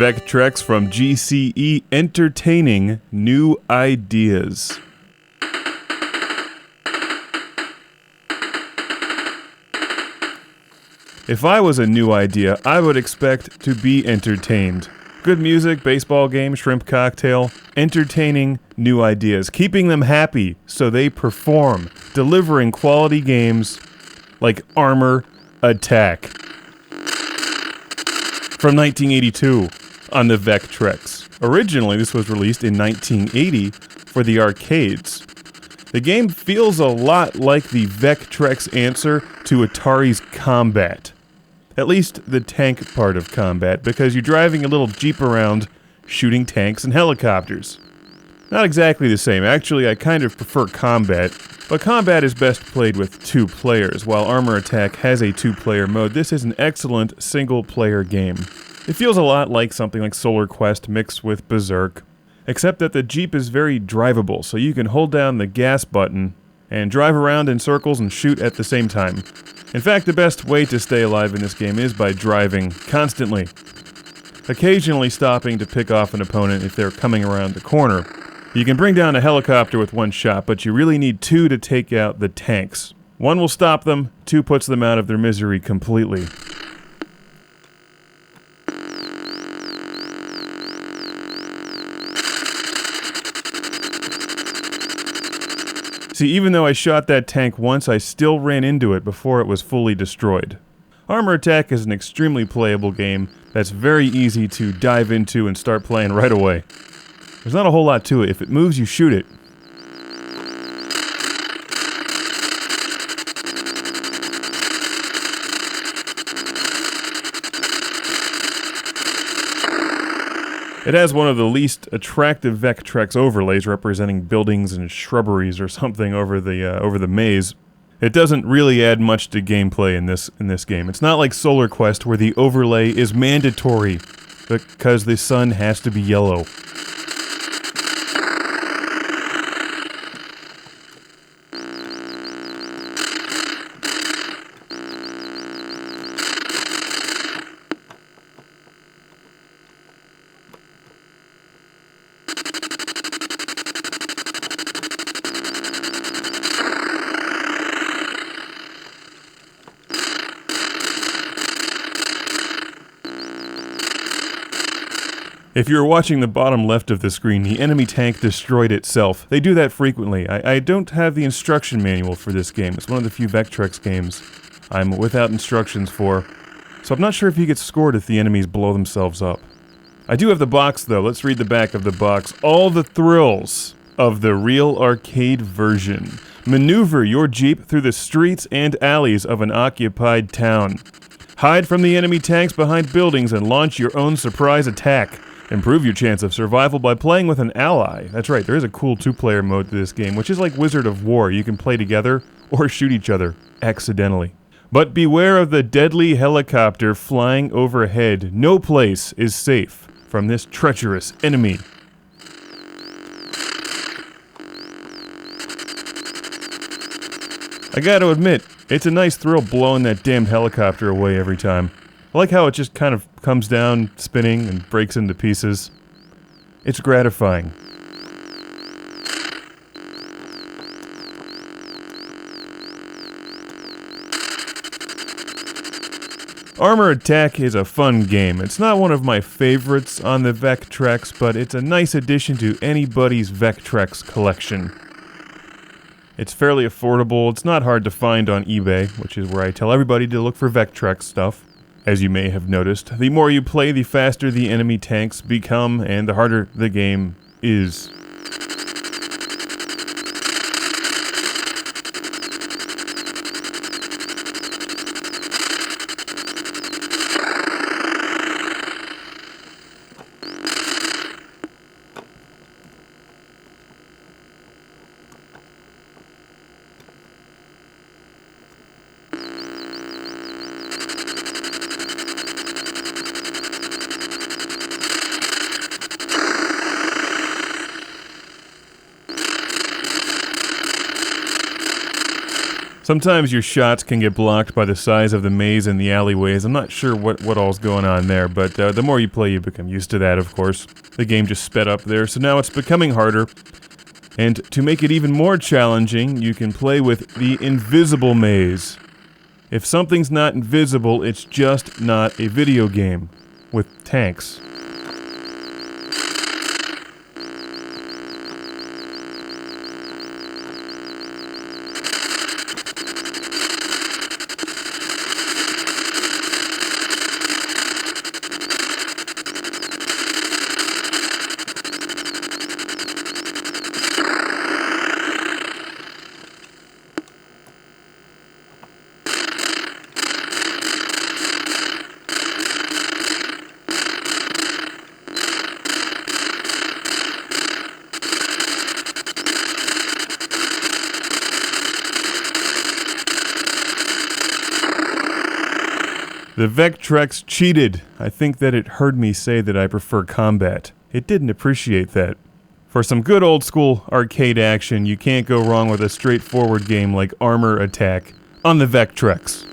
Vectrex from GCE, entertaining new ideas. If I was a new idea, I would expect to be entertained. Good music, baseball game, shrimp cocktail, entertaining new ideas, keeping them happy so they perform, delivering quality games like Armor Attack. From 1982 on the Vectrex. Originally, this was released in 1980 for the arcades. The game feels a lot like the Vectrex answer to Atari's Combat. At least the tank part of Combat, because you're driving a little Jeep around shooting tanks and helicopters. Not exactly the same. Actually, I kind of prefer Combat, but Combat is best played with 2 players, while Armor Attack has a 2-player mode. This is an excellent single-player game. It feels a lot like something like Solar Quest mixed with Berzerk, except that the Jeep is very drivable, so you can hold down the gas button and drive around in circles and shoot at the same time. In fact, the best way to stay alive in this game is by driving constantly, occasionally stopping to pick off an opponent if they're coming around the corner. You can bring down a helicopter with 1 shot, but you really need 2 to take out the tanks. 1 will stop them, 2 puts them out of their misery completely. See, even though I shot that tank once, I still ran into it before it was fully destroyed. Armor Attack is an extremely playable game that's very easy to dive into and start playing right away. There's not a whole lot to it. If it moves, you shoot it. It has one of the least attractive Vectrex overlays representing buildings and shrubberies or something over the maze. It doesn't really add much to gameplay in this game. It's not like Solar Quest where the overlay is mandatory because the sun has to be yellow. If you're watching the bottom left of the screen, the enemy tank destroyed itself. They do that frequently. I don't have the instruction manual for this game. It's one of the few Vectrex games I'm without instructions for, so I'm not sure if you get scored if the enemies blow themselves up. I do have the box, though. Let's read the back of the box. All the thrills of the real arcade version. Maneuver your Jeep through the streets and alleys of an occupied town. Hide from the enemy tanks behind buildings and launch your own surprise attack. Improve your chance of survival by playing with an ally. That's right, there is a cool 2-player mode to this game, which is like Wizard of War. You can play together or shoot each other accidentally. But beware of the deadly helicopter flying overhead. No place is safe from this treacherous enemy. I gotta admit, it's a nice thrill blowing that damned helicopter away every time. I like how it just kind of comes down, spinning, and breaks into pieces. It's gratifying. Armor Attack is a fun game. It's not one of my favorites on the Vectrex, but it's a nice addition to anybody's Vectrex collection. It's fairly affordable. It's not hard to find on eBay, which is where I tell everybody to look for Vectrex stuff. As you may have noticed, the more you play, the faster the enemy tanks become, and the harder the game is. Sometimes your shots can get blocked by the size of the maze and the alleyways. I'm not sure what all's going on there, but the more you play, you become used to that, of course. The game just sped up there, so now it's becoming harder. And to make it even more challenging, you can play with the invisible maze. If something's not invisible, it's just not a video game with tanks. The Vectrex cheated. I think that it heard me say that I prefer combat. It didn't appreciate that. For some good old school arcade action, you can't go wrong with a straightforward game like Armor Attack on the Vectrex.